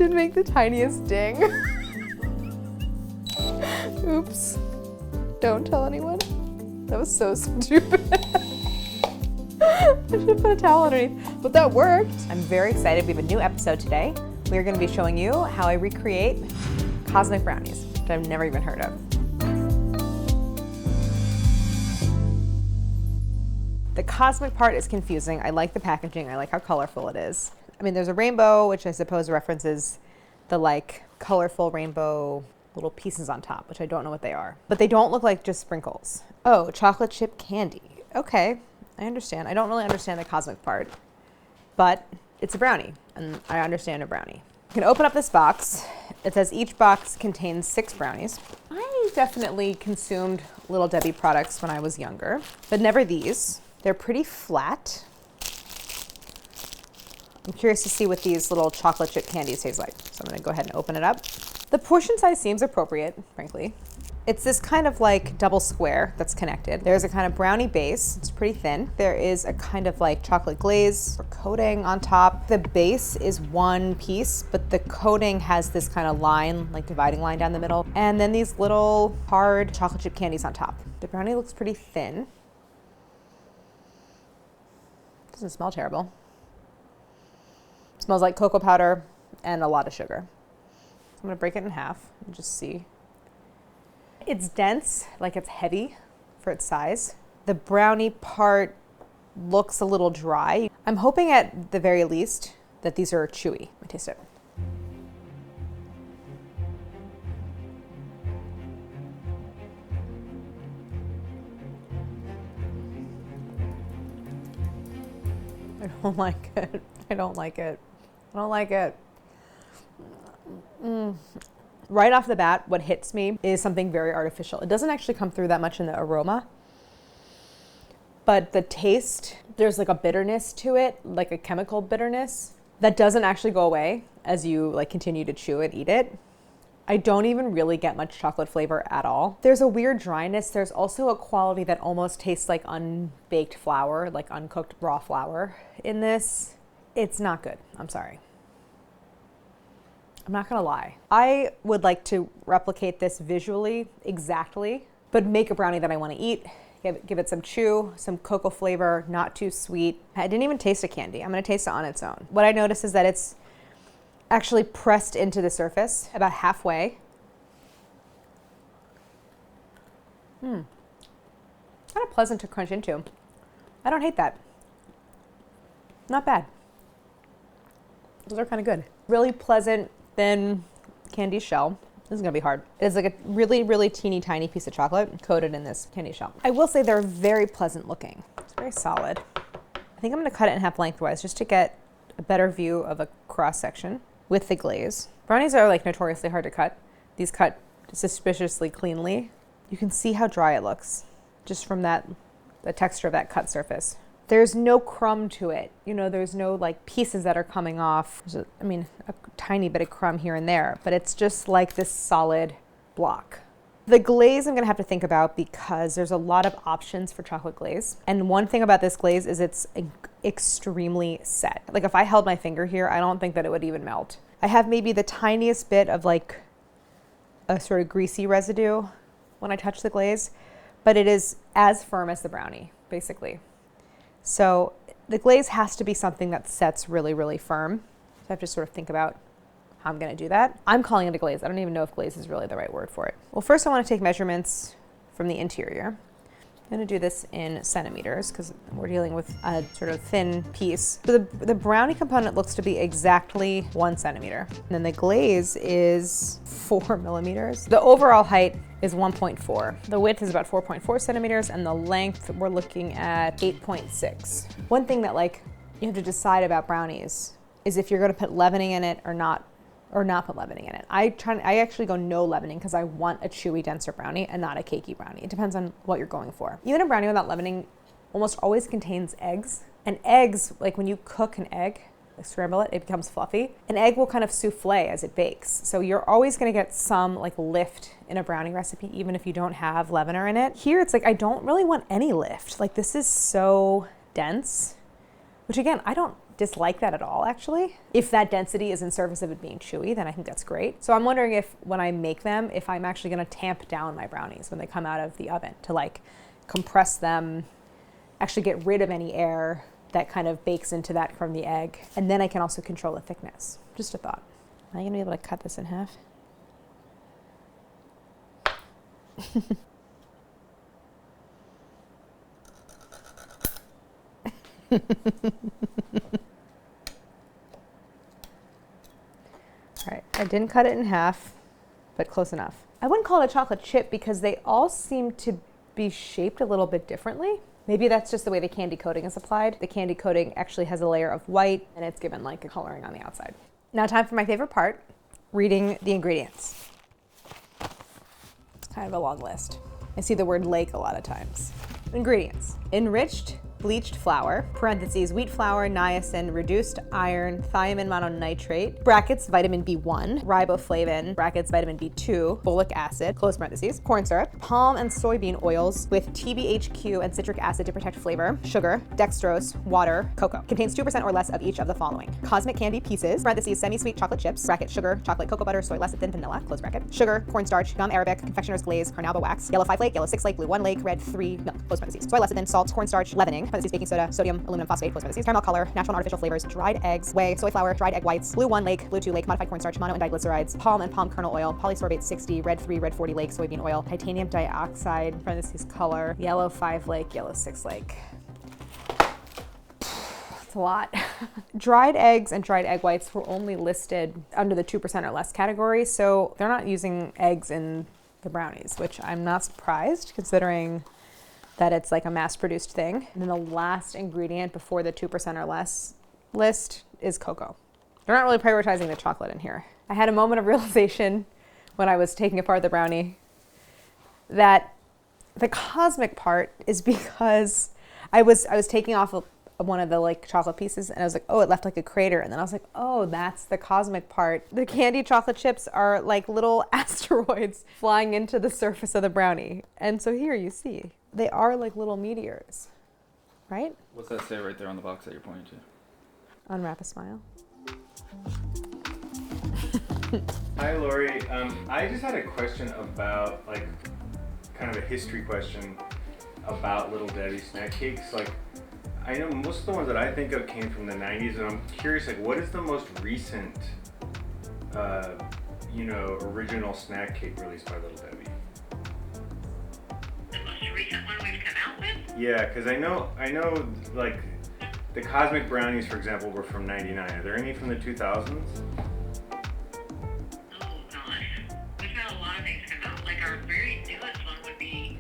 did make the tiniest ding. Oops. Don't tell anyone. That was so stupid. I should have put a towel underneath, but that worked. I'm very excited. We have a new episode today. We're going to be showing you how I recreate cosmic brownies, which I've never even heard of. The cosmic part is confusing. I like the packaging. I like how colorful it is. I mean, there's a rainbow, which I suppose references the like colorful rainbow little pieces on top, which I don't know what they are. But they don't look like just sprinkles. Oh, chocolate chip candy. Okay, I understand. I don't really understand the cosmic part, but it's a brownie, and I understand a brownie. You can open up this box. It says each box contains 6 brownies. I definitely consumed Little Debbie products when I was younger, but never these. They're pretty flat. I'm curious to see what these little chocolate chip candies taste like. So I'm gonna go ahead and open it up. The portion size seems appropriate, frankly. It's this kind of like double square that's connected. There's a kind of brownie base, it's pretty thin. There is a kind of like chocolate glaze or coating on top. The base is one piece, but the coating has this kind of line, like dividing line down the middle. And then these little hard chocolate chip candies on top. The brownie looks pretty thin. Doesn't smell terrible. It smells like cocoa powder and a lot of sugar. I'm gonna break it in half and just see. It's dense, like it's heavy for its size. The brownie part looks a little dry. I'm hoping at the very least that these are chewy. Let me taste it. I don't like it. I don't like it. I don't like it. Right off the bat, what hits me is something very artificial. It doesn't actually come through that much in the aroma, but the taste, there's like a bitterness to it, like a chemical bitterness that doesn't actually go away as you like continue to chew and eat it. I don't even really get much chocolate flavor at all. There's a weird dryness. There's also a quality that almost tastes like unbaked flour, like uncooked raw flour in this. It's not good. I'm sorry. I'm not gonna lie. I would like to replicate this visually exactly, but make a brownie that I wanna eat, give it some chew, some cocoa flavor, not too sweet. I didn't even taste a candy. I'm gonna taste it on its own. What I noticed is that it's actually pressed into the surface about halfway. Kind of pleasant to crunch into. I don't hate that. Not bad. Those are kind of good. Really pleasant, thin candy shell. This is gonna be hard. It's like a really, really teeny tiny piece of chocolate coated in this candy shell. I will say they're very pleasant looking. It's very solid. I think I'm gonna cut it in half lengthwise just to get a better view of a cross section with the glaze. Brownies are like notoriously hard to cut. These cut suspiciously cleanly. You can see how dry it looks just from the texture of that cut surface. There's no crumb to it. You know, there's no like pieces that are coming off. There's a tiny bit of crumb here and there, but it's just like this solid block. The glaze I'm gonna have to think about because there's a lot of options for chocolate glaze. And one thing about this glaze is it's extremely set. Like if I held my finger here, I don't think that it would even melt. I have maybe the tiniest bit of like a sort of greasy residue when I touch the glaze, but it is as firm as the brownie, basically. So the glaze has to be something that sets really, really firm. So I have to sort of think about how I'm gonna do that. I'm calling it a glaze. I don't even know if glaze is really the right word for it. Well, first I wanna take measurements from the interior. I'm gonna do this in centimeters because we're dealing with a sort of thin piece. So the brownie component looks to be exactly 1 centimeter. And then the glaze is 4 millimeters. The overall height is 1.4. The width is about 4.4 centimeters and the length we're looking at 8.6. One thing that like you have to decide about brownies is if you're gonna put leavening in it or not put leavening in it. I actually go no leavening because I want a chewy, denser brownie and not a cakey brownie. It depends on what you're going for. Even a brownie without leavening almost always contains eggs. And eggs, like when you cook an egg, like scramble it, it becomes fluffy. An egg will kind of souffle as it bakes. So you're always gonna get some like lift in a brownie recipe, even if you don't have leavener in it. Here it's like, I don't really want any lift. Like this is so dense, which again, I don't dislike that at all, actually. If that density is in service of it being chewy, then I think that's great. So I'm wondering if when I make them, if I'm actually gonna tamp down my brownies when they come out of the oven to like compress them, actually get rid of any air that kind of bakes into that from the egg. And then I can also control the thickness. Just a thought. Am I gonna be able to cut this in half? All right, I didn't cut it in half, but close enough. I wouldn't call it a chocolate chip because they all seem to be shaped a little bit differently. Maybe that's just the way the candy coating is applied. The candy coating actually has a layer of white and it's given like a coloring on the outside. Now time for my favorite part, reading the ingredients. It's kind of a long list. I see the word lake a lot of times. Ingredients: enriched bleached flour, parentheses, wheat flour, niacin, reduced iron, thiamine mononitrate, brackets, vitamin B1, riboflavin, brackets, vitamin B2, folic acid, close parentheses, corn syrup, palm and soybean oils with TBHQ and citric acid to protect flavor, sugar, dextrose, water, cocoa. Contains 2% or less of each of the following: cosmic candy pieces, parentheses, semi-sweet chocolate chips, bracket, sugar, chocolate cocoa butter, soy lecithin, vanilla, close bracket, sugar, cornstarch, gum arabic, confectioner's glaze, carnauba wax, yellow 5-flake, yellow 6-flake, blue 1-lake, red 3, milk, close parentheses, soy lecithin, salt, cornstarch, leavening, parentheses, baking soda, sodium, aluminum phosphate, close parentheses, caramel color, natural and artificial flavors, dried eggs, whey, soy flour, dried egg whites, blue 1-lake, blue 2-lake, modified cornstarch, mono and diglycerides, palm and palm kernel oil, polysorbate 60, red 3, red 40-lake, soybean oil, titanium dioxide, parentheses, color, yellow 5-lake, yellow 6-lake. It's a lot. Dried eggs and dried egg whites were only listed under the 2% or less category, so they're not using eggs in the brownies, which I'm not surprised considering that it's like a mass-produced thing. And then the last ingredient before the 2% or less list is cocoa. They're not really prioritizing the chocolate in here. I had a moment of realization when I was taking apart the brownie that the cosmic part is because I was taking off one of the like chocolate pieces and I was like, oh, it left like a crater. And then I was like, oh, that's the cosmic part. The candy chocolate chips are like little asteroids flying into the surface of the brownie. And so here you see, they are like little meteors, right? What's that say right there on the box that you're pointing to? Unwrap a smile. Hi, Lori. I just had a question about, like, kind of a history question about Little Debbie snack cakes. Like, I know most of the ones that I think of came from the 90s, and I'm curious, like, what is the most recent, original snack cake released by Little Debbie? The most recent one we've come out with? Yeah, because I know, like, the Cosmic Brownies, for example, were from 99. Are there any from the 2000s? Oh gosh, we've had a lot of things come out. Like our very newest one would be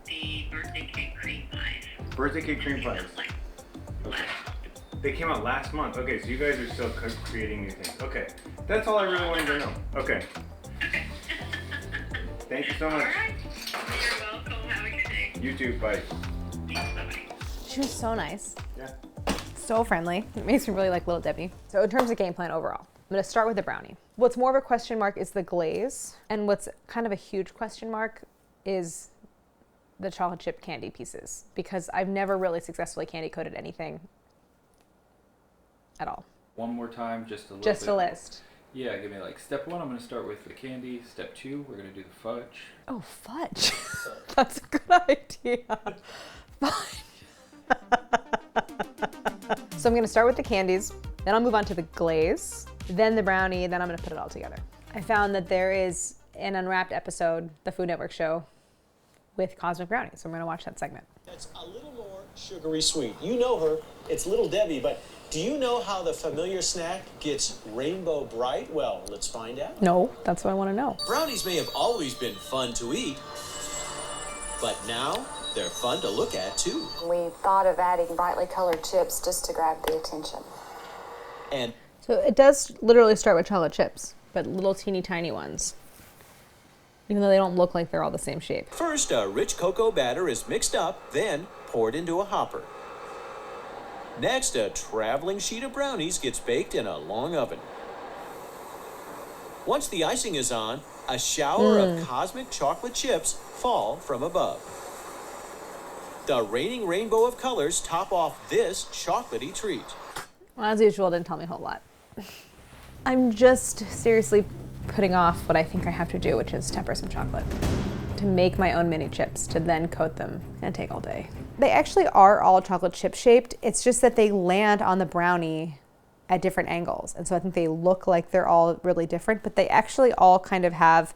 the birthday cake cream pies. Birthday cake cream pies. Like Okay. last month. They came out last month. Okay, so you guys are still creating new things. Okay, that's all I really wanted to know. Okay. Okay. Thank you so All much. right. You're welcome. Have a good day. You too. Bye. Bye-bye. She was so nice. Yeah. So friendly. It makes me really like Little Debbie. So in terms of game plan overall, I'm gonna start with the brownie. What's more of a question mark is the glaze, and what's kind of a huge question mark is the chocolate chip candy pieces, because I've never really successfully candy coated anything at all. One more time, just a little Just bit. a list. Yeah, give me like step 1, I'm going to start with the candy. Step 2, we're going to do the fudge. Oh, fudge. That's a good idea. Fudge. So I'm going to start with the candies, then I'll move on to the glaze, then the brownie, then I'm going to put it all together. I found that there is an Unwrapped episode, the Food Network show, with Cosmic Brownies. So I'm going to watch that segment. That's a little more sugary sweet. You know her, it's Little Debbie, but do you know how the familiar snack gets rainbow bright? Well, let's find out. No, that's what I want to know. Brownies may have always been fun to eat, but now they're fun to look at too. We thought of adding brightly colored chips just to grab the attention. And So it does literally start with chocolate chips, but little teeny tiny ones. Even though they don't look like they're all the same shape. first, a rich cocoa batter is mixed up, then poured into a hopper. Next, a traveling sheet of brownies gets baked in a long oven. Once the icing is on, a shower of cosmic chocolate chips fall from above. The raining rainbow of colors top off this chocolatey treat. Well, as usual, it didn't tell me a whole lot. I'm just seriously putting off what I think I have to do, which is temper some chocolate. To make my own mini chips, to then coat them, and take all day. They actually are all chocolate chip shaped. It's just that they land on the brownie at different angles. And so I think they look like they're all really different, but they actually all kind of have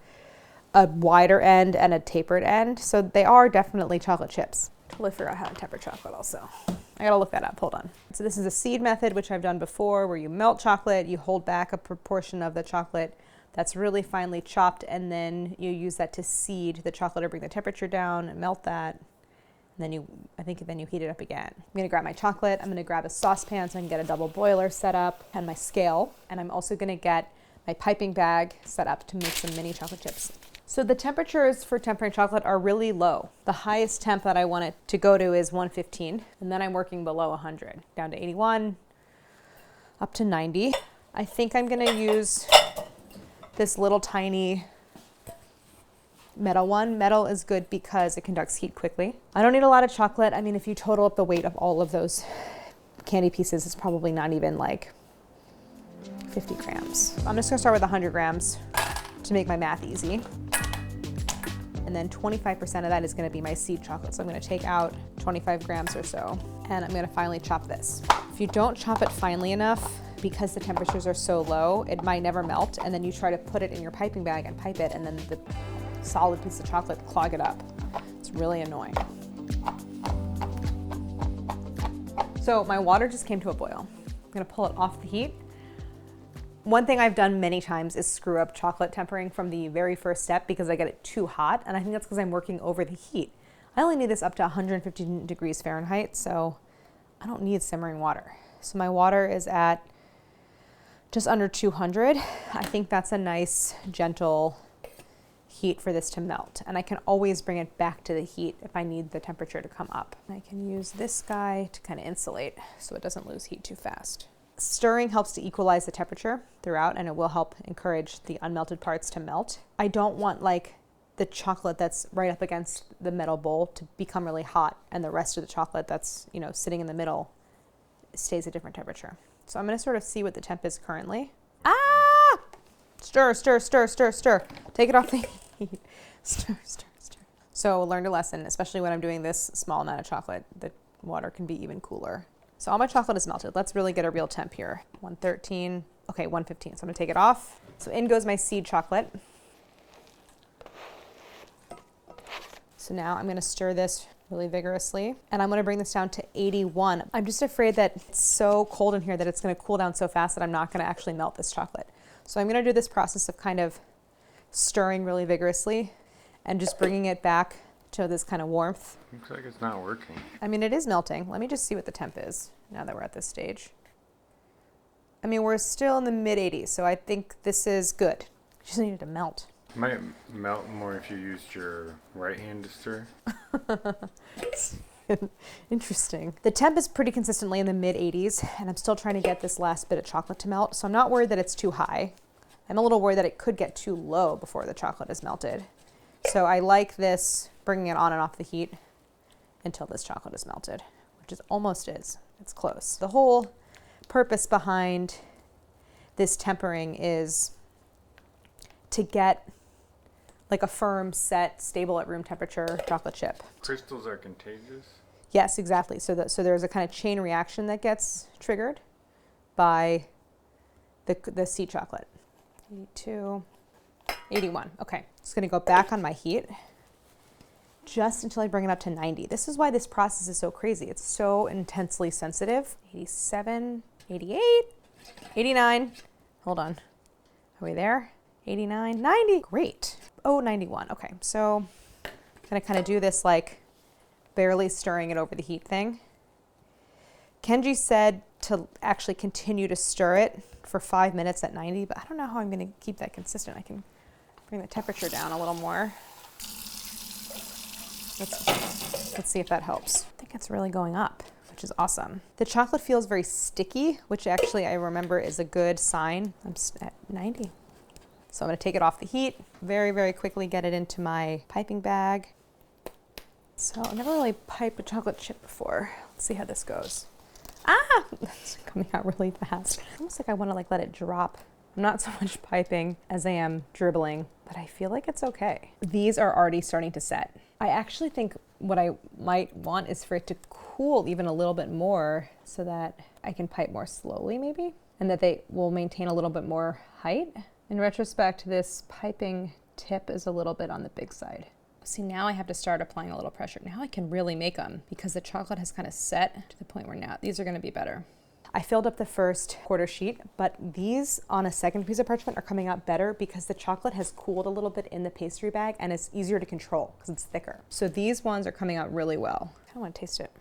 a wider end and a tapered end. So they are definitely chocolate chips. Totally figure out how to temper chocolate also. I gotta look that up, hold on. So this is a seed method, which I've done before, where you melt chocolate, you hold back a proportion of the chocolate that's really finely chopped, and then you use that to seed the chocolate or bring the temperature down and melt that. And then you heat it up again. I'm gonna grab my chocolate, I'm gonna grab a saucepan so I can get a double boiler set up, and my scale, and I'm also gonna get my piping bag set up to make some mini chocolate chips. So the temperatures for tempering chocolate are really low. The highest temp that I want it to go to is 115, and then I'm working below 100, down to 81, up to 90. I think I'm gonna use this little tiny metal one. Metal is good because it conducts heat quickly. I don't need a lot of chocolate. I mean, if you total up the weight of all of those candy pieces, it's probably not even like 50 grams. I'm just gonna start with 100 grams to make my math easy. And then 25% of that is gonna be my seed chocolate. So I'm gonna take out 25 grams or so, and I'm gonna finely chop this. If you don't chop it finely enough, because the temperatures are so low, it might never melt, and then you try to put it in your piping bag and pipe it, and then the solid piece of chocolate clog it up. It's really annoying. So my water just came to a boil. I'm gonna pull it off the heat. One thing I've done many times is screw up chocolate tempering from the very first step because I get it too hot, and I think that's because I'm working over the heat. I only need this up to 150 degrees Fahrenheit, so I don't need simmering water. So my water is at just under 200. I think that's a nice, gentle heat for this to melt. And I can always bring it back to the heat if I need the temperature to come up. I can use this guy to kind of insulate so it doesn't lose heat too fast. Stirring helps to equalize the temperature throughout, and it will help encourage the unmelted parts to melt. I don't want like the chocolate that's right up against the metal bowl to become really hot, and the rest of the chocolate that's, you know, sitting in the middle stays at a different temperature. So I'm gonna sort of see what the temp is currently. Ah! Stir, stir, stir, stir, stir. Take it off the heat. Stir, stir, stir. So learned a lesson, especially when I'm doing this small amount of chocolate, the water can be even cooler. So all my chocolate is melted. Let's really get a real temp here. 113, okay, 115. So I'm gonna take it off. So in goes my seed chocolate. So now I'm gonna stir this really vigorously, and I'm gonna bring this down to 81. I'm just afraid that it's so cold in here that it's gonna cool down so fast that I'm not gonna actually melt this chocolate. So I'm gonna do this process of kind of stirring really vigorously and just bringing it back to this kind of warmth. Looks like it's not working. I mean, it is melting. Let me just see what the temp is now that we're at this stage. I mean, we're still in the mid 80s, so I think this is good. Just needed to melt. It might melt more if you used your right hand to stir. Interesting. The temp is pretty consistently in the mid 80s, and I'm still trying to get this last bit of chocolate to melt, so I'm not worried that it's too high. I'm a little worried that it could get too low before the chocolate is melted. So I like this, bringing it on and off the heat until this chocolate is melted, which is almost is. It's close. The whole purpose behind this tempering is to get like a firm, set, stable at room temperature chocolate chip. Crystals are contagious? Yes, exactly. So there's a kind of chain reaction that gets triggered by the seed chocolate. 82, 81. Okay, just gonna go back on my heat just until I bring it up to 90. This is why this process is so crazy. It's so intensely sensitive. 87, 88, 89. Hold on. Are we there? 89, 90. Great. Oh, 91. Okay, so I'm gonna kind of do this like barely stirring it over the heat thing. Kenji said to actually continue to stir it for 5 minutes at 90, but I don't know how I'm gonna keep that consistent. I can bring the temperature down a little more. Let's see if that helps. I think it's really going up, which is awesome. The chocolate feels very sticky, which actually I remember is a good sign. I'm at 90. So I'm gonna take it off the heat, very, very quickly get it into my piping bag. So I've never really piped a chocolate chip before. Let's see how this goes. Ah! It's coming out really fast. Almost like I want to like let it drop. I'm not so much piping as I am dribbling, but I feel like it's okay. These are already starting to set. I actually think what I might want is for it to cool even a little bit more so that I can pipe more slowly maybe, and that they will maintain a little bit more height. In retrospect, this piping tip is a little bit on the big side. See, now I have to start applying a little pressure. Now I can really make them because the chocolate has kind of set to the point where now these are going to be better. I filled up the first quarter sheet, but these on a second piece of parchment are coming out better because the chocolate has cooled a little bit in the pastry bag and it's easier to control because it's thicker. So these ones are coming out really well. I kind of want to taste it.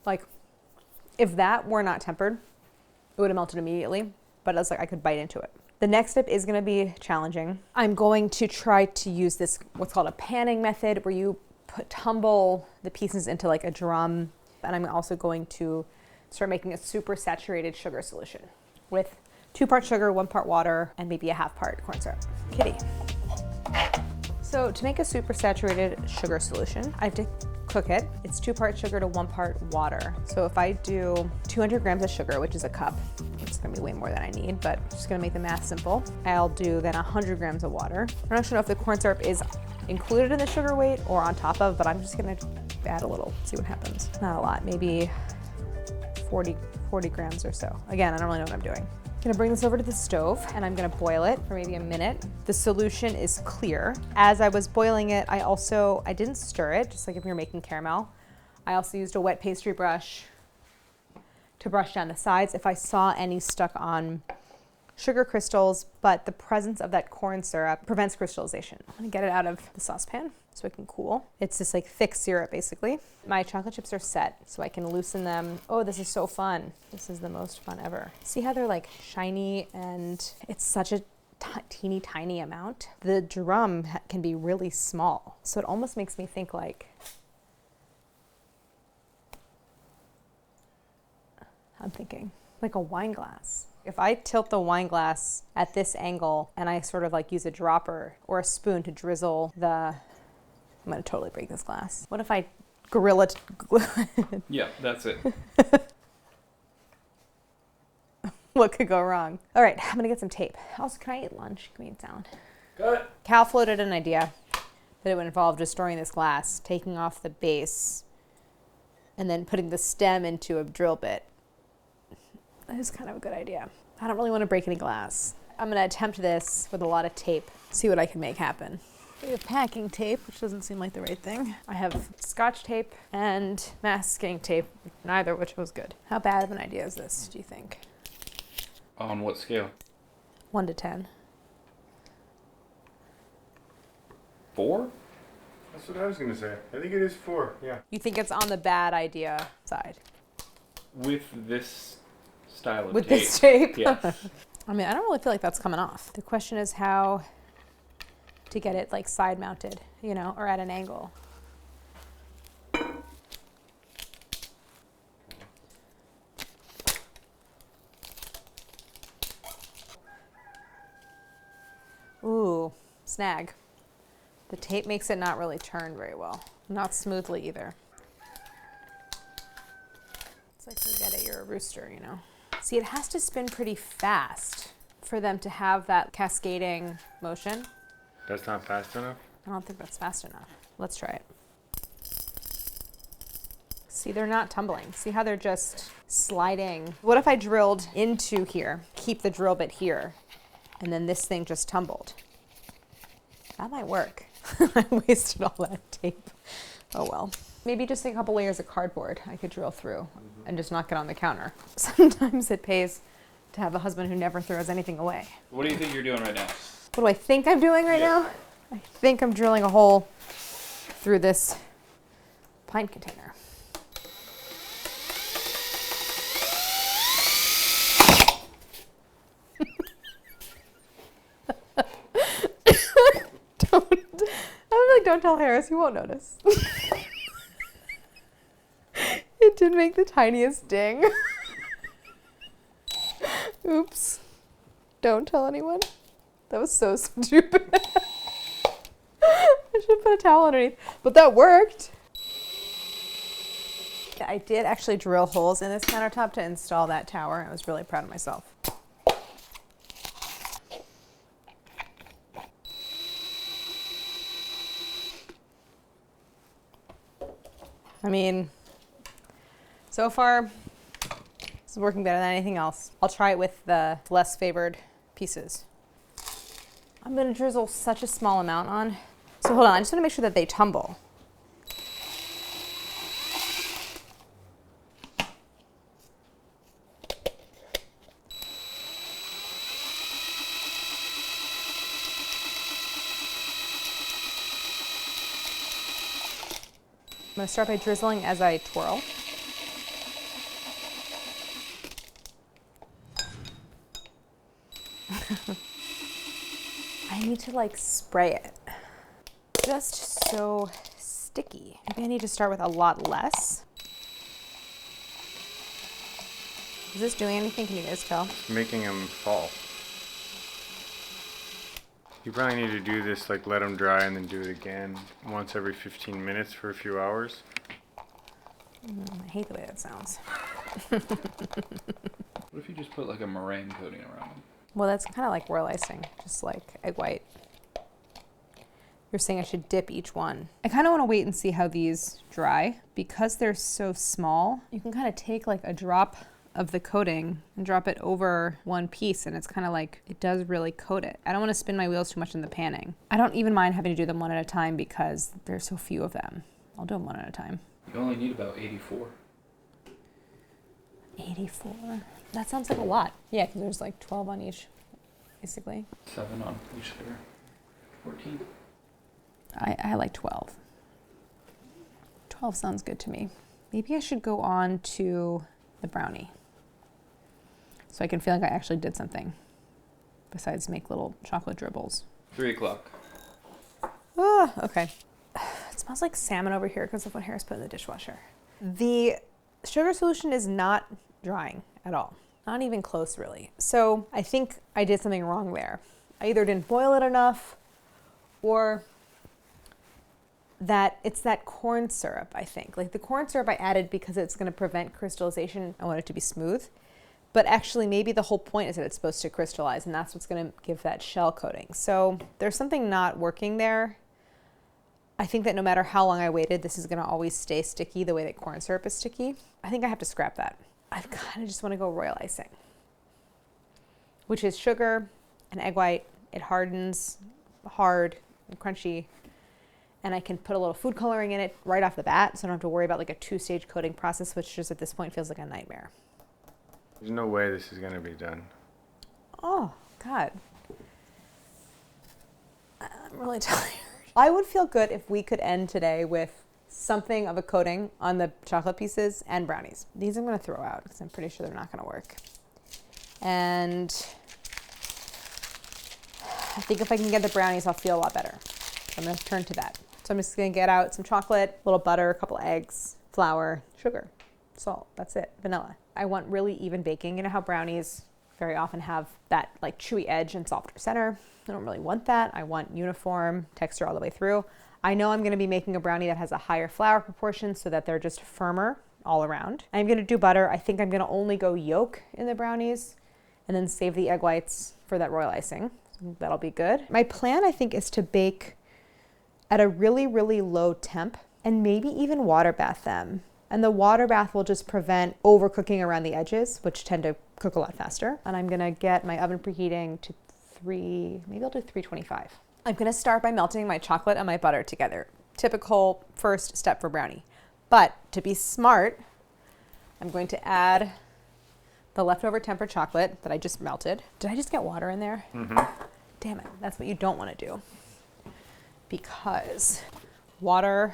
Like, if that were not tempered, it would have melted immediately, but it's like I could bite into it. The next step is going to be challenging. I'm going to try to use this, what's called a panning method, where you tumble the pieces into like a drum. And I'm also going to start making a super saturated sugar solution with 2 parts sugar, 1 part water, and maybe a 1/2 part corn syrup. Kitty. So to make a super saturated sugar solution, I have to cook it. It's 2 parts sugar to 1 part water. So if I do 200 grams of sugar, which is a cup, it's gonna be way more than I need, but I'm just gonna make the math simple. I'll do then 100 grams of water. I'm not sure if the corn syrup is included in the sugar weight or on top of, but I'm just gonna add a little, see what happens. Not a lot, maybe 40 grams or so. Again, I don't really know what I'm doing. I'm gonna bring this over to the stove and I'm gonna boil it for maybe a minute. The solution is clear. As I was boiling it, I didn't stir it, just like if you're making caramel. I also used a wet pastry brush to brush down the sides if I saw any stuck on sugar crystals, but the presence of that corn syrup prevents crystallization. I'm gonna get it out of the saucepan so it can cool. It's this like thick syrup basically. My chocolate chips are set so I can loosen them. Oh, this is so fun. This is the most fun ever. See how they're like shiny and it's such a teeny tiny amount. The drum can be really small. So it almost makes me think like, I'm thinking like a wine glass. If I tilt the wine glass at this angle and I sort of like use a dropper or a spoon to drizzle I'm gonna totally break this glass. What if I gorilla? Yeah, that's it. What could go wrong? All right, I'm gonna get some tape. Also, can I eat lunch? Can we eat down? Got it. Cal floated an idea that it would involve destroying this glass, taking off the base, and then putting the stem into a drill bit. That is kind of a good idea. I don't really want to break any glass. I'm going to attempt this with a lot of tape, see what I can make happen. We have packing tape, which doesn't seem like the right thing. I have Scotch tape and masking tape, neither of which was good. How bad of an idea is this, do you think? On what scale? 1 to 10. 4? That's what I was gonna say. I think it is 4. Yeah. You think it's on the bad idea side? With this style of With tape. this tape? Yes. I mean, I don't really feel like that's coming off. The question is how to get it like side mounted, you know, or at an angle. Ooh, snag. The tape makes it not really turn very well. Not smoothly either. It's like you get it, you're a rooster, you know. See, it has to spin pretty fast for them to have that cascading motion. That's not fast enough? I don't think that's fast enough. Let's try it. See, they're not tumbling. See how they're just sliding? What if I drilled into here, keep the drill bit here, and then this thing just tumbled? That might work. I wasted all that tape. Oh well. Maybe just a couple layers of cardboard I could drill through and just knock it on the counter. Sometimes it pays to have a husband who never throws anything away. What do you think you're doing right now? What do I think I'm doing right now? I think I'm drilling a hole through this pint container. Don't tell Harris, he won't notice. It did make the tiniest ding. Oops. Don't tell anyone. That was so stupid. I should put a towel underneath. But that worked. I did actually drill holes in this countertop to install that tower. I was really proud of myself. I mean, so far, this is working better than anything else. I'll try it with the less favored pieces. I'm gonna drizzle such a small amount on. So hold on, I just wanna make sure that they tumble. I'm gonna start by drizzling as I twirl. I need to like spray it. Just so sticky. Maybe I need to start with a lot less. Is this doing anything? Can you guys tell? Making them fall. You probably need to do this, like let them dry and then do it again once every 15 minutes for a few hours. I hate the way that sounds. What if you just put like a meringue coating around them? Well, that's kind of like royal icing, just like egg white. You're saying I should dip each one. I kind of want to wait and see how these dry. Because they're so small, you can kind of take like a drop of the coating and drop it over one piece, and it's kind of like, it does really coat it. I don't want to spin my wheels too much in the panning. I don't even mind having to do them one at a time because there's so few of them. I'll do them one at a time. You only need about 84. 84. That sounds like a lot. Yeah, because there's like 12 on each, basically. 7 on each layer. 14. I like 12. 12 sounds good to me. Maybe I should go on to the brownie, so I can feel like I actually did something besides make little chocolate dribbles. 3 o'clock. Ah, okay. It smells like salmon over here because of what Harris put in the dishwasher. The sugar solution is not drying at all. Not even close, really. So I think I did something wrong there. I either didn't boil it enough, or that it's that corn syrup, I think. Like the corn syrup I added because it's going to prevent crystallization. I want it to be smooth. But actually maybe the whole point is that it's supposed to crystallize, and that's what's going to give that shell coating. So there's something not working there. I think that no matter how long I waited, this is going to always stay sticky the way that corn syrup is sticky. I think I have to scrap that. I kind of just want to go royal icing, which is sugar and egg white. It hardens hard and crunchy. And I can put a little food coloring in it right off the bat, so I don't have to worry about like a 2-stage coating process, which just at this point feels like a nightmare. There's no way this is going to be done. Oh, God. I'm really tired. I would feel good if we could end today with something of a coating on the chocolate pieces and brownies. These I'm going to throw out because I'm pretty sure they're not going to work. And I think if I can get the brownies, I'll feel a lot better. So I'm going to turn to that. So I'm just going to get out some chocolate, a little butter, a couple eggs, flour, sugar, salt. That's it. Vanilla. I want really even baking. You know how brownies very often have that like chewy edge and softer center? I don't really want that. I want uniform texture all the way through. I know I'm going to be making a brownie that has a higher flour proportion so that they're just firmer all around. I'm going to do butter. I think I'm going to only go yolk in the brownies and then save the egg whites for that royal icing. So that'll be good. My plan, I think, is to bake at a really, really low temp and maybe even water bath them. And the water bath will just prevent overcooking around the edges, which tend to cook a lot faster. And I'm gonna get my oven preheating to maybe I'll do 325. I'm gonna start by melting my chocolate and my butter together. Typical first step for brownie. But to be smart, I'm going to add the leftover tempered chocolate that I just melted. Did I just get water in there? Mm-hmm. Damn it, that's what you don't wanna do. Because water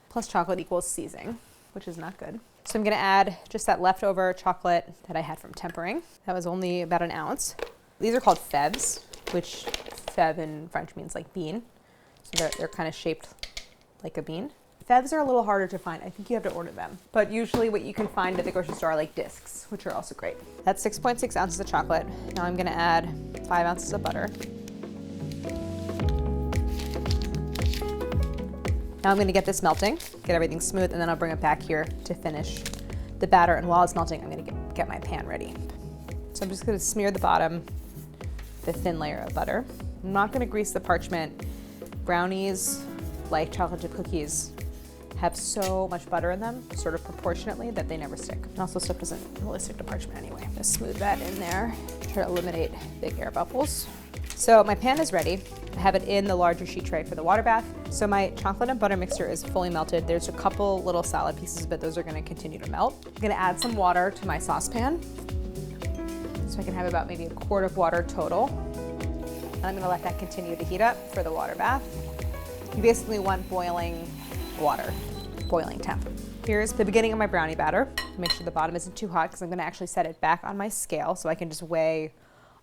plus chocolate equals seizing, which is not good. So I'm gonna add just that leftover chocolate that I had from tempering. That was only about 1 ounce. These are called fèves, which fève in French means like bean. So they're kind of shaped like a bean. Fèves are a little harder to find. I think you have to order them. But usually what you can find at the grocery store are like discs, which are also great. That's 6.6 ounces of chocolate. Now I'm gonna add 5 ounces of butter. Now I'm gonna get this melting, get everything smooth, and then I'll bring it back here to finish the batter. And while it's melting, I'm gonna get my pan ready. So I'm just gonna smear the bottom with a thin layer of butter. I'm not gonna grease the parchment. Brownies, like chocolate chip cookies, have so much butter in them, sort of proportionately, that they never stick. And also stuff doesn't really stick to parchment anyway. Just smooth that in there, try to eliminate big air bubbles. So my pan is ready. I have it in the larger sheet tray for the water bath. So my chocolate and butter mixture is fully melted. There's a couple little salad pieces, but those are gonna continue to melt. I'm gonna add some water to my saucepan. So I can have about maybe a quart of water total. And I'm gonna let that continue to heat up for the water bath. You basically want boiling water, boiling temp. Here's the beginning of my brownie batter. Make sure the bottom isn't too hot because I'm gonna actually set it back on my scale so I can just weigh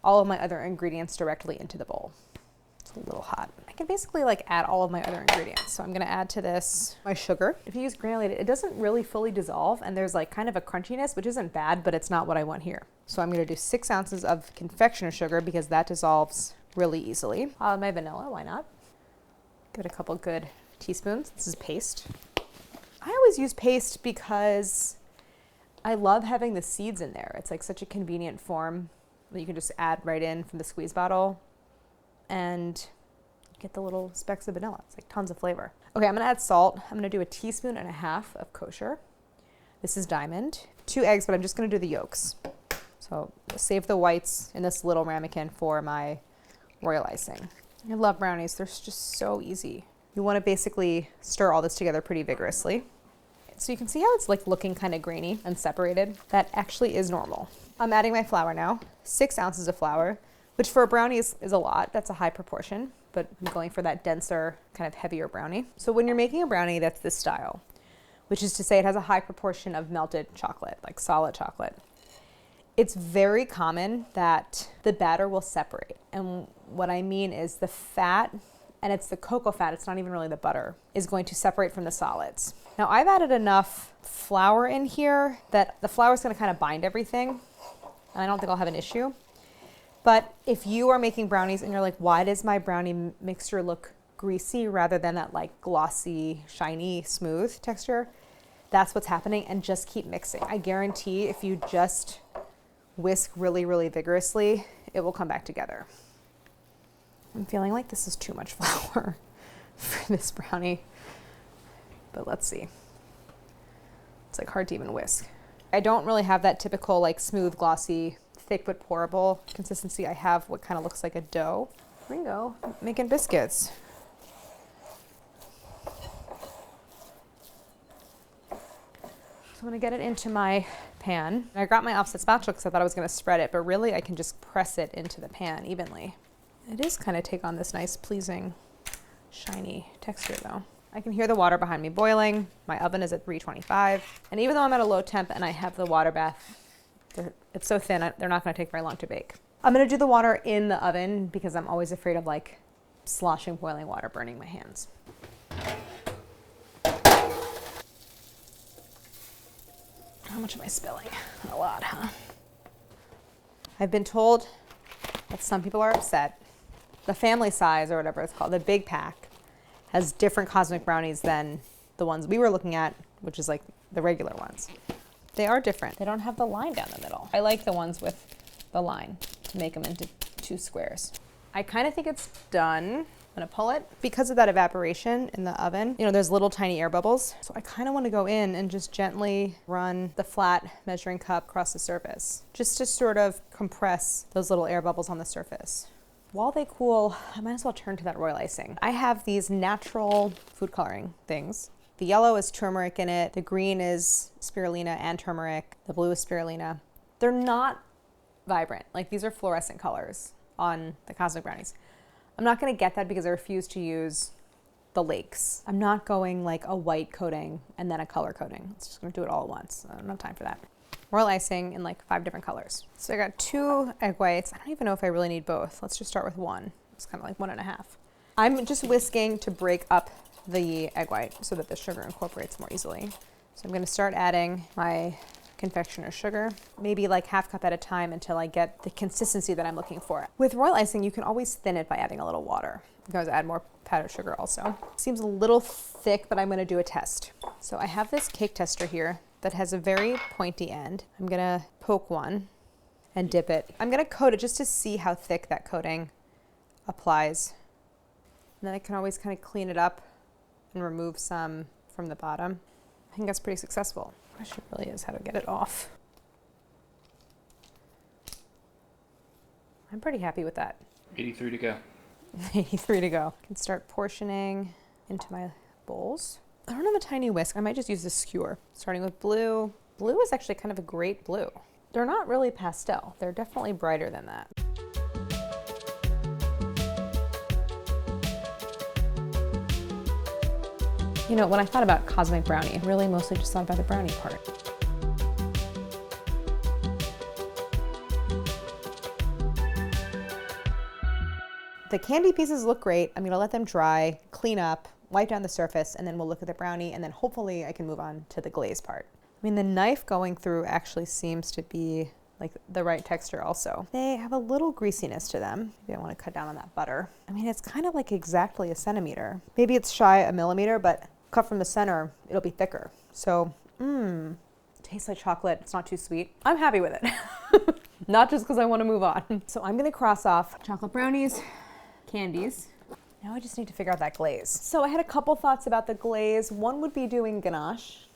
all of my other ingredients directly into the bowl. It's a little hot. I can basically like add all of my other ingredients. So I'm gonna add to this my sugar. If you use granulated, it doesn't really fully dissolve and there's like kind of a crunchiness, which isn't bad, but it's not what I want here. So I'm gonna do 6 ounces of confectioner sugar because that dissolves really easily. My vanilla, why not? Give it a couple good teaspoons. This is paste. I always use paste because I love having the seeds in there. It's like such a convenient form that you can just add right in from the squeeze bottle and get the little specks of vanilla. It's like tons of flavor. Okay, I'm gonna add salt. I'm gonna do 1.5 teaspoons of kosher. This is diamond. 2 eggs, but I'm just gonna do the yolks. So save the whites in this little ramekin for my royal icing. I love brownies, they're just so easy. You wanna basically stir all this together pretty vigorously. So you can see how it's like looking kind of grainy and separated. That actually is normal. I'm adding my flour now, 6 ounces of flour, which for a brownie is a lot. That's a high proportion, but I'm going for that denser, kind of heavier brownie. So when you're making a brownie that's this style, which is to say it has a high proportion of melted chocolate, like solid chocolate, it's very common that the batter will separate. And what I mean is the fat, and it's the cocoa fat, it's not even really the butter, is going to separate from the solids. Now I've added enough flour in here that the flour is gonna kind of bind everything, and I don't think I'll have an issue. But if you are making brownies and you're like, why does my brownie mixture look greasy rather than that like glossy, shiny, smooth texture? That's what's happening, and just keep mixing. I guarantee if you just whisk really, really vigorously, it will come back together. I'm feeling like this is too much flour for this brownie, but let's see. It's like hard to even whisk. I don't really have that typical like smooth, glossy, thick but pourable consistency. I have what kind of looks like a dough. Here we go, making biscuits. So I'm gonna get it into my pan. I got my offset spatula because I thought I was gonna spread it, but really I can just press it into the pan evenly. It is kind of take on this nice, pleasing, shiny texture though. I can hear the water behind me boiling. My oven is at 325. And even though I'm at a low temp and I have the water bath, it's so thin, they're not gonna take very long to bake. I'm gonna do the water in the oven because I'm always afraid of like sloshing boiling water burning my hands. How much am I spilling? A lot, huh? I've been told that some people are upset. The family size, or whatever it's called, the big pack, has different cosmic brownies than the ones we were looking at, which is like the regular ones. They are different. They don't have the line down the middle. I like the ones with the line to make them into 2 squares. I kind of think it's done. I'm gonna pull it. Because of that evaporation in the oven, you know, there's little tiny air bubbles. So I kind of want to go in and just gently run the flat measuring cup across the surface, just to sort of compress those little air bubbles on the surface. While they cool, I might as well turn to that royal icing. I have these natural food coloring things. The yellow is turmeric in it. The green is spirulina and turmeric. The blue is spirulina. They're not vibrant. Like, these are fluorescent colors on the cosmic brownies. I'm not gonna get that because I refuse to use the lakes. I'm not going like a white coating and then a color coating. It's just gonna do it all at once. I don't have time for that. Royal icing in like 5 different colors. So I got 2 egg whites. I don't even know if I really need both. Let's just start with 1. It's kind of like 1.5. I'm just whisking to break up the egg white so that the sugar incorporates more easily. So I'm gonna start adding my confectioner's sugar, maybe like half cup at a time until I get the consistency that I'm looking for. With royal icing, you can always thin it by adding a little water. You can always add more powdered sugar also. Seems a little thick, but I'm gonna do a test. So I have this cake tester here that has a very pointy end. I'm gonna poke one and dip it. I'm gonna coat it just to see how thick that coating applies. And then I can always kind of clean it up and remove some from the bottom. I think that's pretty successful. The question really is how to get it off. I'm pretty happy with that. 83 to go. 83 to go. I can start portioning into my bowls. I don't have a tiny whisk. I might just use the skewer. Starting with blue. Blue is actually kind of a great blue. They're not really pastel. They're definitely brighter than that. You know, when I thought about Cosmic Brownie, I really mostly just thought about the brownie part. The candy pieces look great. I'm gonna let them dry, clean up, wipe down the surface, and then we'll look at the brownie, and then hopefully I can move on to the glaze part. I mean, the knife going through actually seems to be like the right texture also. They have a little greasiness to them. Maybe I wanna cut down on that butter. I mean, it's kind of like exactly a centimeter. Maybe it's shy a millimeter, but cut from the center, it'll be thicker. So, tastes like chocolate. It's not too sweet. I'm happy with it. Not just because I want to move on. So I'm gonna cross off chocolate brownies, candies. Now I just need to figure out that glaze. So I had a couple thoughts about the glaze. One would be doing ganache,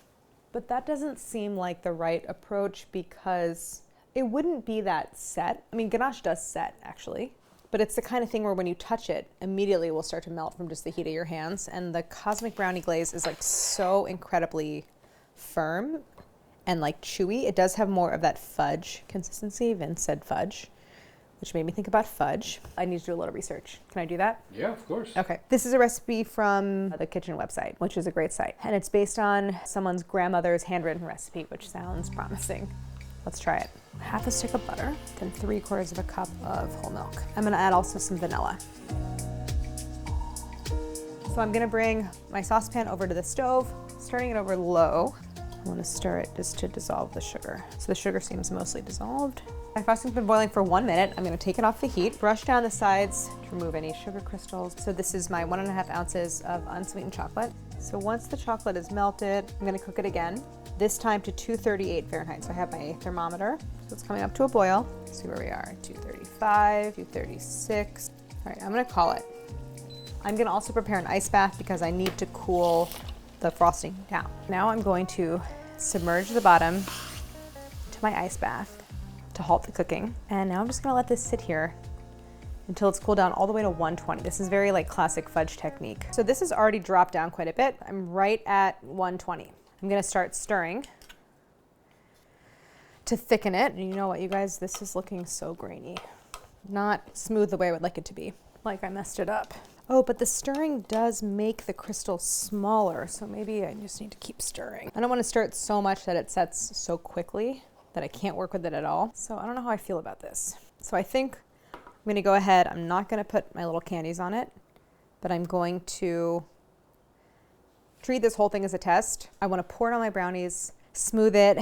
but that doesn't seem like the right approach because it wouldn't be that set. I mean, ganache does set actually, but it's the kind of thing where when you touch it, immediately it will start to melt from just the heat of your hands. And the Cosmic Brownie glaze is like so incredibly firm and like chewy. It does have more of that fudge consistency. Vince said fudge, which made me think about fudge. I need to do a little research. Can I do that? Yeah, of course. Okay. This is a recipe from the kitchen website, which is a great site. And it's based on someone's grandmother's handwritten recipe, which sounds promising. Let's try it. Half a stick of butter, then 3/4 of a cup of whole milk. I'm gonna add also some vanilla. So I'm gonna bring my saucepan over to the stove, starting it over low. I wanna stir it just to dissolve the sugar. So the sugar seems mostly dissolved. My frosting's been boiling for 1 minute. I'm gonna take it off the heat, brush down the sides to remove any sugar crystals. So this is my 1.5 ounces of unsweetened chocolate. So once the chocolate is melted, I'm gonna cook it again, this time to 238 Fahrenheit. So I have my thermometer. So it's coming up to a boil. Let's see where we are, 235, 236. All right, I'm gonna call it. I'm gonna also prepare an ice bath because I need to cool the frosting down. Now I'm going to submerge the bottom to my ice bath to halt the cooking. And now I'm just gonna let this sit here until it's cooled down all the way to 120. This is very like classic fudge technique. So this has already dropped down quite a bit. I'm right at 120. I'm gonna start stirring to thicken it. And you know what, you guys, this is looking so grainy. Not smooth the way I would like it to be. Like I messed it up. Oh, but the stirring does make the crystal smaller, so maybe I just need to keep stirring. I don't want to stir it so much that it sets so quickly that I can't work with it at all. So I don't know how I feel about this. So I think I'm gonna go ahead, I'm not gonna put my little candies on it, but I'm going to treat this whole thing as a test. I wanna pour it on my brownies, smooth it.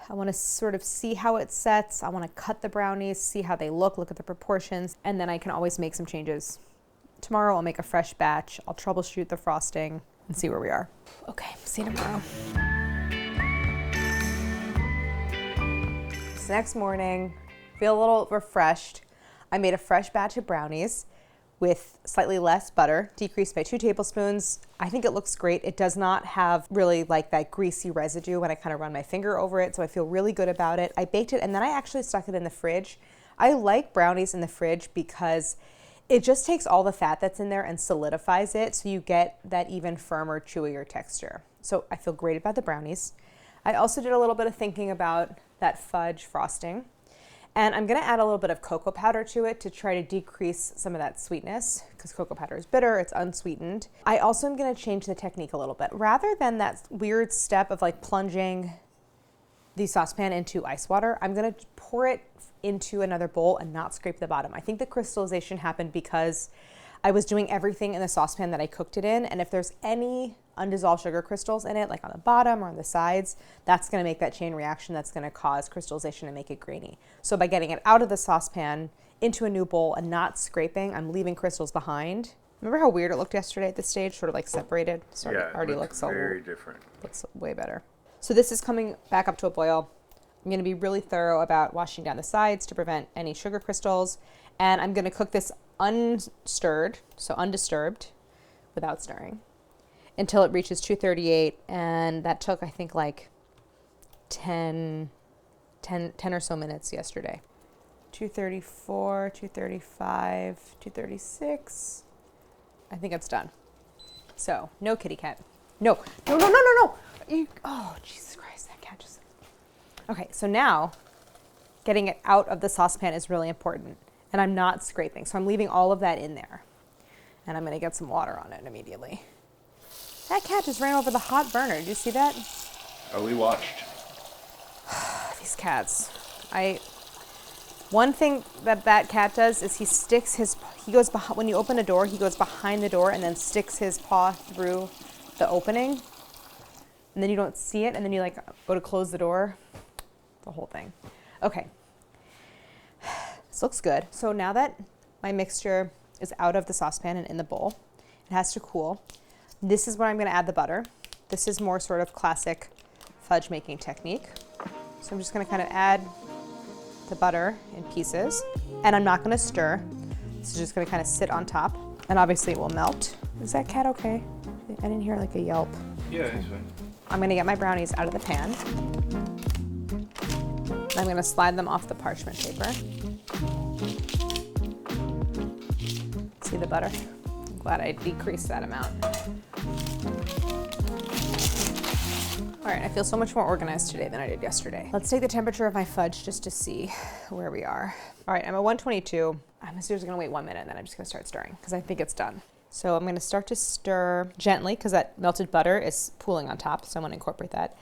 I wanna sort of see how it sets. I wanna cut the brownies, see how they look at the proportions, and then I can always make some changes. Tomorrow I'll make a fresh batch. I'll troubleshoot the frosting and see where we are. Okay, see you tomorrow. It's the next morning, feel a little refreshed. I made a fresh batch of brownies with slightly less butter, decreased by 2 tablespoons. I think it looks great. It does not have really like that greasy residue when I kind of run my finger over it, so I feel really good about it. I baked it and then I actually stuck it in the fridge. I like brownies in the fridge because it just takes all the fat that's in there and solidifies it, so you get that even firmer, chewier texture. So I feel great about the brownies. I also did a little bit of thinking about that fudge frosting. And I'm gonna add a little bit of cocoa powder to it to try to decrease some of that sweetness, because cocoa powder is bitter, it's unsweetened. I also am gonna change the technique a little bit. Rather than that weird step of like plunging the saucepan into ice water, I'm gonna pour it into another bowl and not scrape the bottom. I think the crystallization happened because I was doing everything in the saucepan that I cooked it in, and if there's any undissolved sugar crystals in it, like on the bottom or on the sides, that's gonna make that chain reaction that's gonna cause crystallization and make it grainy. So by getting it out of the saucepan into a new bowl and not scraping, I'm leaving crystals behind. Remember how weird it looked yesterday at this stage, sort of like separated? So Yeah, it already it looks so very different. looks way better. So this is coming back up to a boil. I'm gonna be really thorough about washing down the sides to prevent any sugar crystals. And I'm gonna cook this unstirred, so undisturbed, without stirring, until it reaches 238. And that took, I think, like 10 or so minutes yesterday. 234, 235, 236. I think it's done. So, no kitty cat. No. Oh, Jesus Christ, that cat just... Okay, so now, getting it out of the saucepan is really important. And I'm not scraping, so I'm leaving all of that in there. And I'm gonna get some water on it immediately. That cat just ran over the hot burner. Did you see that? Oh, we watched. These cats. One thing that cat does is he goes behind, when you open a door, he goes behind the door and then sticks his paw through the opening. And then you don't see it, and then you like go to close the door. The whole thing. Okay. This looks good. So now that my mixture is out of the saucepan and in the bowl, it has to cool. This is where I'm gonna add the butter. This is more sort of classic fudge making technique. So I'm just gonna kind of add the butter in pieces, and I'm not gonna stir. This is just gonna kind of sit on top, and obviously it will melt. Is that cat okay? I didn't hear like a yelp. Yeah, it's fine. I'm gonna get my brownies out of the pan. I'm gonna slide them off the parchment paper. See the butter? I'm glad I decreased that amount. All right, I feel so much more organized today than I did yesterday. Let's take the temperature of my fudge just to see where we are. All right, I'm at 122. I'm seriously gonna wait 1 minute and then I'm just gonna start stirring because I think it's done. So I'm gonna start to stir gently because that melted butter is pooling on top, so I'm gonna incorporate that.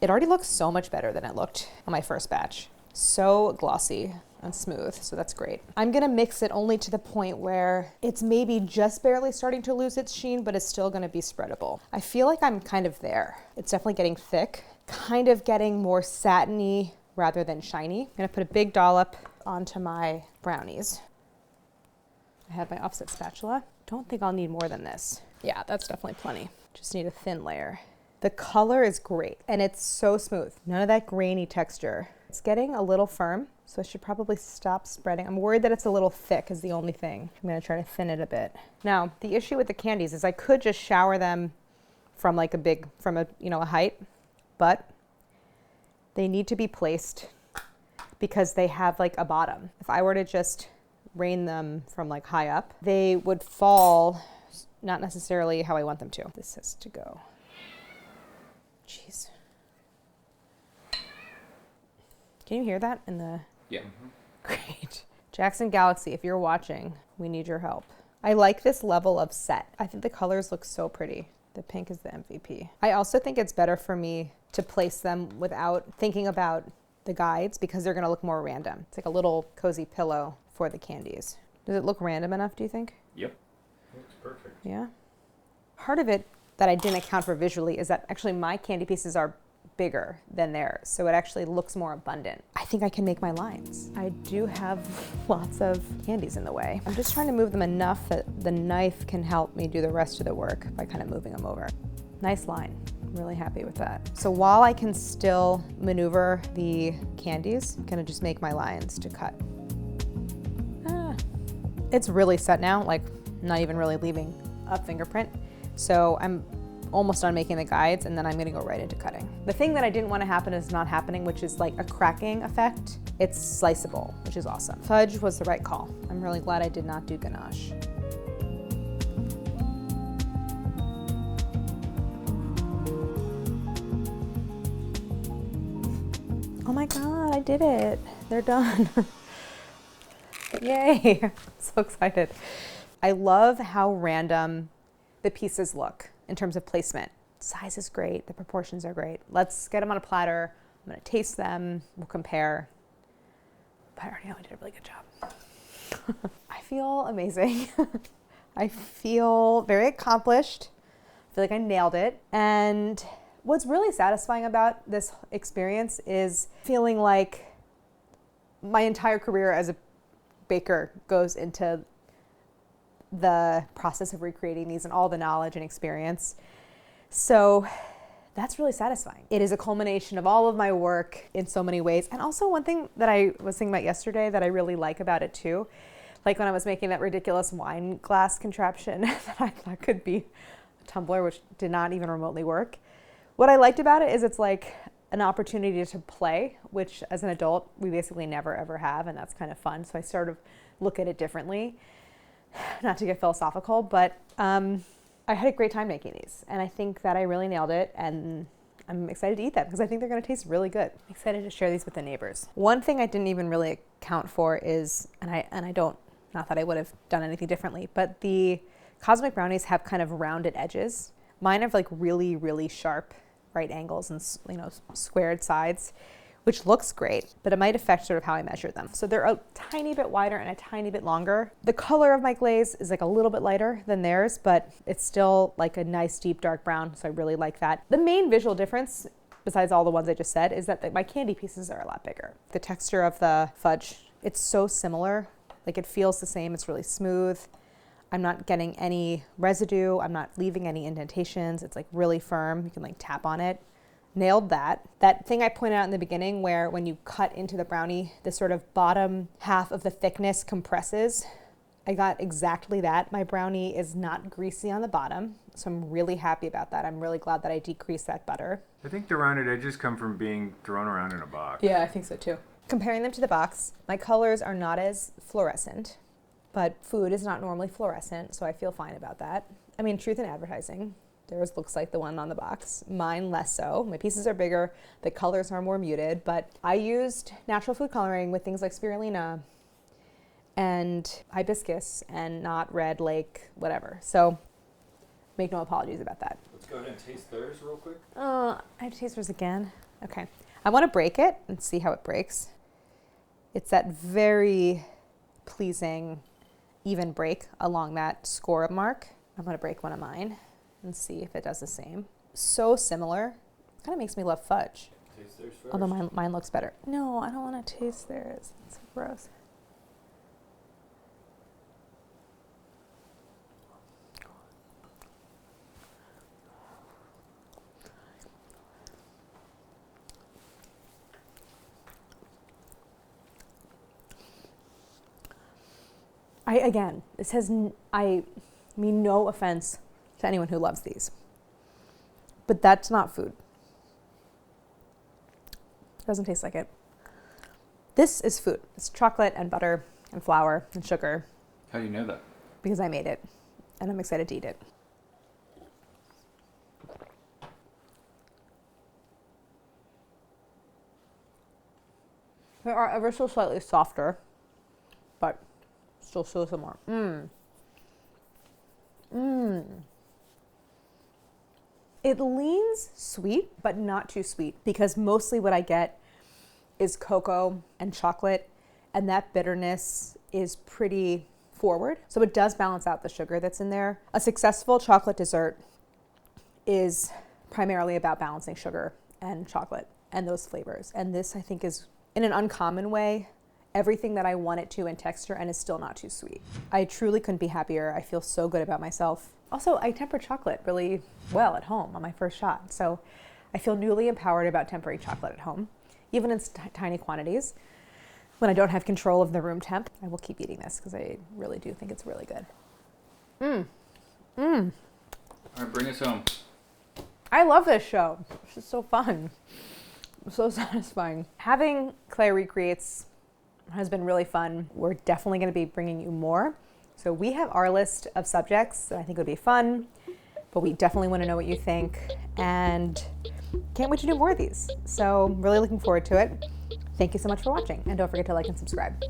It already looks so much better than it looked on my first batch. So glossy and smooth, so that's great. I'm gonna mix it only to the point where it's maybe just barely starting to lose its sheen, but it's still gonna be spreadable. I feel like I'm kind of there. It's definitely getting thick, kind of getting more satiny rather than shiny. I'm gonna put a big dollop onto my brownies. I have my offset spatula. Don't think I'll need more than this. Yeah, that's definitely plenty. Just need a thin layer. The color is great and it's so smooth. None of that grainy texture. It's getting a little firm, so I should probably stop spreading. I'm worried that it's a little thick is the only thing. I'm gonna try to thin it a bit. Now, the issue with the candies is I could just shower them from like a height, but they need to be placed because they have like a bottom. If I were to just rain them from like high up, they would fall not necessarily how I want them to. This has to go. Jeez. Can you hear that in the... Yeah. Great. Jackson Galaxy, if you're watching, we need your help. I like this level of set. I think the colors look so pretty. The pink is the MVP. I also think it's better for me to place them without thinking about the guides because they're gonna look more random. It's like a little cozy pillow for the candies. Does it look random enough, do you think? Yep. Looks perfect. Yeah. Part of it that I didn't account for visually is that actually my candy pieces are bigger than theirs, so it actually looks more abundant. I think I can make my lines. I do have lots of candies in the way. I'm just trying to move them enough that the knife can help me do the rest of the work by kind of moving them over. Nice line. I'm really happy with that. So while I can still maneuver the candies, I'm gonna just make my lines to cut. It's really set now, like not even really leaving a fingerprint. So I'm almost done making the guides and then I'm gonna go right into cutting. The thing that I didn't want to happen is not happening, which is like a cracking effect. It's sliceable, which is awesome. Fudge was the right call. I'm really glad I did not do ganache. Oh my God, I did it. They're done. Yay, I'm so excited. I love how random the pieces look in terms of placement. Size is great, the proportions are great. Let's get them on a platter. I'm gonna taste them, we'll compare. But I already know I did a really good job. I feel amazing. I feel very accomplished. I feel like I nailed it. And what's really satisfying about this experience is feeling like my entire career as a baker goes into the process of recreating these and all the knowledge and experience. So that's really satisfying. It is a culmination of all of my work in so many ways. And also one thing that I was thinking about yesterday that I really like about it too, like when I was making that ridiculous wine glass contraption that I thought could be a tumbler, which did not even remotely work. What I liked about it is it's like an opportunity to play, which as an adult, we basically never ever have, and that's kind of fun. So I sort of look at it differently, not to get philosophical, but I had a great time making these, and I think that I really nailed it, and I'm excited to eat them because I think they're gonna taste really good. I'm excited to share these with the neighbors. One thing I didn't even really account for is, and I don't, not that I would have done anything differently, but the Cosmic Brownies have kind of rounded edges. Mine have like really, really sharp right angles and, you know, squared sides, which looks great, but it might affect sort of how I measure them. So they're a tiny bit wider and a tiny bit longer. The color of my glaze is like a little bit lighter than theirs, but it's still like a nice deep dark brown, so I really like that. The main visual difference, besides all the ones I just said, is that my candy pieces are a lot bigger. The texture of the fudge, it's so similar. Like it feels the same, it's really smooth. I'm not getting any residue, I'm not leaving any indentations. It's like really firm, you can like tap on it. Nailed that. That thing I pointed out in the beginning where when you cut into the brownie, the sort of bottom half of the thickness compresses. I got exactly that. My brownie is not greasy on the bottom, so I'm really happy about that. I'm really glad that I decreased that butter. I think the rounded edges come from being thrown around in a box. Yeah, I think so too. Comparing them to the box, my colors are not as fluorescent, but food is not normally fluorescent, so I feel fine about that. I mean, truth in advertising. Theirs looks like the one on the box. Mine less so. My pieces are bigger. The colors are more muted, but I used natural food coloring with things like spirulina and hibiscus and not red lake, whatever. So make no apologies about that. Let's go ahead and taste theirs real quick. I have to taste yours again. Okay. I want to break it and see how it breaks. It's that very pleasing, even break along that score mark. I'm going to break one of mine and see if it does the same. So similar. Kind of makes me love fudge. Taste theirs first. Although mine looks better. No, I don't want to taste theirs. It's so gross. I mean no offense to anyone who loves these, but that's not food. It doesn't taste like it. This is food. It's chocolate and butter and flour and sugar. How do you know that? Because I made it, and I'm excited to eat it. They are ever so slightly softer, but still so similar. It leans sweet, but not too sweet, because mostly what I get is cocoa and chocolate, and that bitterness is pretty forward. So it does balance out the sugar that's in there. A successful chocolate dessert is primarily about balancing sugar and chocolate and those flavors. And this, I think, is, in an uncommon way, everything that I want it to in texture, and is still not too sweet. I truly couldn't be happier. I feel so good about myself. Also, I temper chocolate really well at home on my first shot. So I feel newly empowered about tempering chocolate at home, even in tiny quantities. When I don't have control of the room temp, I will keep eating this because I really do think it's really good. All right, bring us home. I love this show. It's so fun. So satisfying. Having Claire Recreates has been really fun. We're definitely going to be bringing you more. So we have our list of subjects that I think would be fun, but we definitely want to know what you think, and can't wait to do more of these. So really looking forward to it. Thank you so much for watching, and don't forget to like and subscribe.